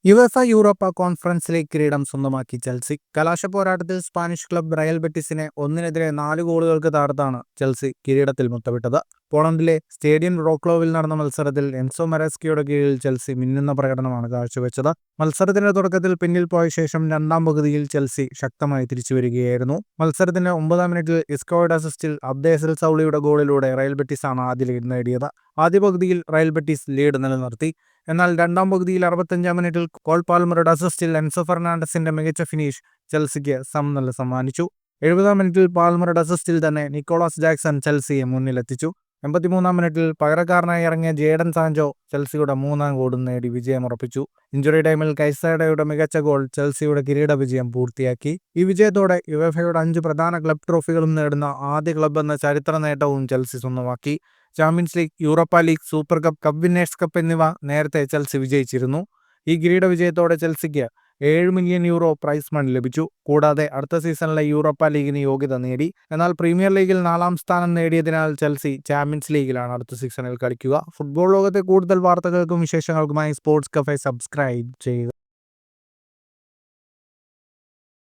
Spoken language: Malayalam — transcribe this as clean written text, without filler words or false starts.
യുവേഫ യൂറോപ്പ കോൺഫറൻസ് ലീഗ് കിരീടം സ്വന്തമാക്കി ചെൽസി. കലാശ പോരാട്ടത്തിൽ സ്പാനിഷ് ക്ലബ് റയൽ ബെറ്റിസിനെ 1-4 ഗോളുകൾക്ക് തകർത്താണ് ചെൽസി കിരീടത്തിൽ മുത്തമിട്ടത്. പോളണ്ടിലെ സ്റ്റേഡിയം റോക്ലോവിൽ നടന്ന മത്സരത്തിൽ എൻസോ മരസ്കിയുടെ കീഴിൽ ചെൽസി മിന്നുന്ന പ്രകടനമാണ് കാഴ്ചവെച്ചത്. മത്സരത്തിന്റെ തുടക്കത്തിൽ പിന്നിൽ പോയ ശേഷം രണ്ടാം പകുതിയിൽ ചെൽസി ശക്തമായി തിരിച്ചുവരികയായിരുന്നു. മത്സരത്തിന്റെ 9-ാം മിനിറ്റിൽ ഇസ്കോയുടെ അസിസ്റ്റിൽ അബ്ദേസൽ സൗളിയുടെ ഗോളിലൂടെ റയൽ ബെറ്റിസാണ് ആദ്യ ലീഡ് നേടിയത്. ആദ്യ പകുതിയിൽ റയൽ ബെറ്റിസ് ലീഡ് നിലനിർത്തി. എന്നാൽ രണ്ടാം പകുതിയിൽ 65-ാം മിനിറ്റിൽ കോൾ പാൽമറുടെ അസിസ്റ്റിൽ എൻസോ ഫെർണാണ്ടസിന്റെ മികച്ച ഫിനിഷ് ചെൽസിക്ക് സമനില സമ്മാനിച്ചു. 70-ാം മിനിറ്റിൽ പാൽമറുടെ അസിസ്റ്റിൽ തന്നെ നിക്കോളാസ് ജാക്സൺ ചെൽസിയെ മുന്നിലെത്തിച്ചു. 83-ാം മിനിറ്റിൽ പകരക്കാരനായി ഇറങ്ങിയ ജേഡൻ സാൻചോ ചെൽസിയുടെ 3-ാം ഗോളും നേടി വിജയമുറപ്പിച്ചു. ഇഞ്ചുറി ടൈമിൽ കൈസഡയുടെ മികച്ച ഗോൾ ചെൽസിയുടെ കിരീട വിജയം പൂർത്തിയാക്കി. ഈ വിജയത്തോടെ യുവേഫയുടെ 5 പ്രധാന ക്ലബ് ട്രോഫികളും നേടുന്ന ആദ്യ ക്ലബ് എന്ന ചരിത്ര നേട്ടവും ചെൽസി സ്വന്തമാക്കി. Champions league, Europa league, super cup, cup winners cup എന്നിവ നേരത്തെ ചെൽസി വിജയിച്ചിരുന്നു. ഈ കിരീട വിജയത്തോടെ ചെൽസിക്ക് €7 മില്യൺ പ്രൈസ് മണി ലഭിച്ചു. കൂടാതെ അടുത്ത സീസണിലെ യൂറോപ്പ ലീഗിന് യോഗ്യത നേടി. എന്നാൽ പ്രീമിയർ ലീഗിൽ 4-ാം സ്ഥാനം നേടിയതിനാൽ ചെൽസി ചാമ്പ്യൻസ് ലീഗിലാണ് അടുത്ത സീസണിൽ കളിക്കുക. ഫുട്ബോൾ ലോകത്തെ കൂടുതൽ വാർത്തകൾക്കും വിശേഷങ്ങൾക്കുമായി സ്പോർട്സ് കഫേ സബ്സ്ക്രൈബ് ചെയ്യുക.